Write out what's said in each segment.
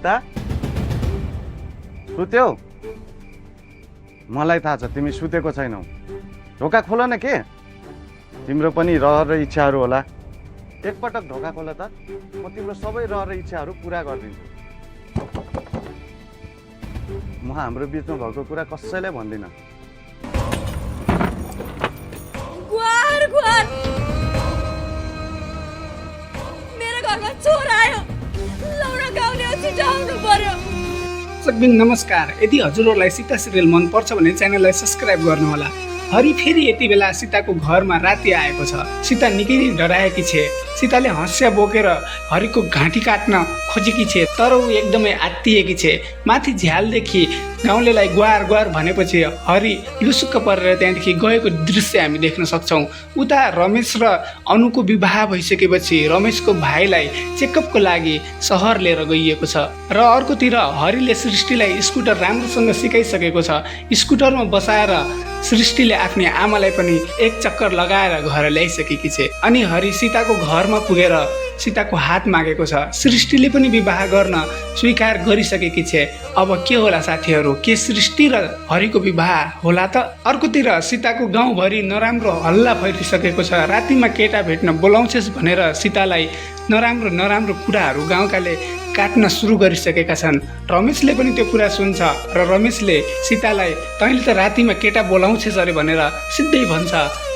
सीता सुत्यौ? मलाई थाहा छ तिमी सुतेको छैनौ। ढोका खोल न के, तिम्रो पनि रहर र इच्छाहरू होला। एकपटक ढोका खोल त, म तिम्रो सबै रहर र इच्छाहरू पुरा गरिदिन्छु। म हाम्रो बिचमा भएको कुरा कसैलाई भन्दिनँ। ग्वार ग्वार, मेरो घरमा चोर आयो, लौरा गाउँले छिटाउनु पर्यो। नमस्कार, यदि हजुरहरूलाई सीता सिरियल मन पर्छ भने च्यानललाई सब्स्क्राइब गर्नुहोला। हरि फेरि यति बेला सीताको घरमा राति आएको छ। सीता निकै नै डराएकी छे। सीताले हँसिया बोकेर हरिको घाँटी काट्न खोजेकी छे, तर ऊ एकदमै आत्तिएकी छे। माथि झ्यालदेखि गाउँलेलाई ग्वार ग्वार भनेपछि हरि लुसुक्क परेर त्यहाँदेखि गएको दृश्य हामी देख्न सक्छौँ। उता रमेश र अनुको विवाह भइसकेपछि रमेशको भाइलाई चेकअपको लागि सहर लिएर गइएको छ र अर्कोतिर हरिले सृष्टिलाई स्कुटर राम्रोसँग सिकाइसकेको छ। स्कुटरमा बसाएर सृष्टिले आफ्नी आमालाई पनि एक चक्कर लगाएर घर ल्याइसकेकी छे। अनि हरि सीताको घरमा पुगेर सीताको हात मागेको छ। सृष्टिले पनि विवाह गर्न स्वीकार गरिसकेकी छे। अब के होला साथीहरू, के सृष्टि र हरिको विवाह होला त? अर्कोतिर सीताको गाउँभरि नराम्रो हल्ला फैलिसकेको छ। रातिमा केटा भेट्न बोलाउँछस् भनेर सीतालाई नराम्रो नराम्रो कुराहरू गाउँकाले काट्न सुरु गरिसकेका छन्। रमेशले पनि त्यो कुरा सुन्छ र रमेशले सीतालाई तैँले त रातिमा केटा बोलाउँछस् अरे भनेर सिधै भन्छ।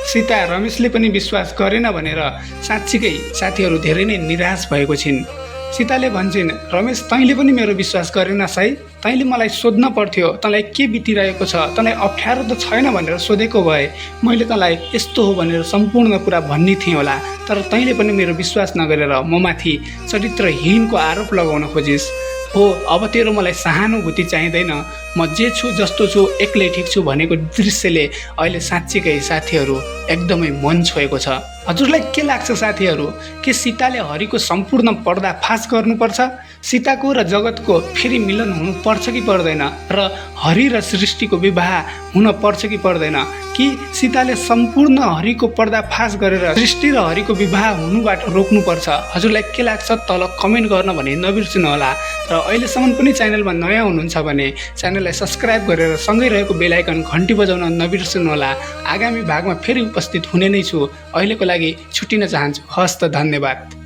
सीता रमेशले पनि विश्वास गरेन भनेर साँच्चीकै साथीहरू धेरै नै निराश भएको छिन्। सीताले भन्छन्, रमेश तैँले पनि मेरो विश्वास गरेनस् है, तैँले मलाई सोध्न पर्थ्यो तँलाई के बितिरहेको छ, तँलाई अप्ठ्यारो त छैन भनेर सोधेको भए मैले तँलाई यस्तो हो भनेर सम्पूर्ण कुरा भन्ने थिएँ होला, तर तैँले पनि मेरो विश्वास नगरेर म माथि चरित्रहीनको आरोप लगाउन खोजिस्। हो, अब तेरो मलाई सहानुभूति चाहिँदैन, म जे छु जस्तो छु एक्लै ठिक छु भनेको दृश्यले अहिले साँच्चीकै साथीहरू एकदमै मन छोएको छ। हजुरलाई के लाग्छ साथीहरू, के सीताले हरिको सम्पूर्ण पर्दाफास गर्नुपर्छ? सीताको र जगतको फेरि मिलन हुनुपर्छ कि पर्दैन? र हरि र सृष्टिको विवाह हुन पर्छ कि पर्दैन? कि सीताले सम्पूर्ण हरिको पर्दाफास गरेर सृष्टि र हरिको विवाह हुनुबाट रोक्नुपर्छ? हजुरलाई के लाग्छ तल कमेन्ट गर्न भने नबिर्सनु होला। र अहिलेसम्म पनि च्यानलमा नयाँ हुनुहुन्छ भने च्यानललाई सब्स्क्राइब गरेर सँगै रहेको बेल आइकन घन्टी बजाउन नबिर्सनु होला। आगामी भागमा फेरि उपस्थित हुने नै छु। अहिलेको लागि छुट्टिन चाहन्छु। हस्त, धन्यवाद।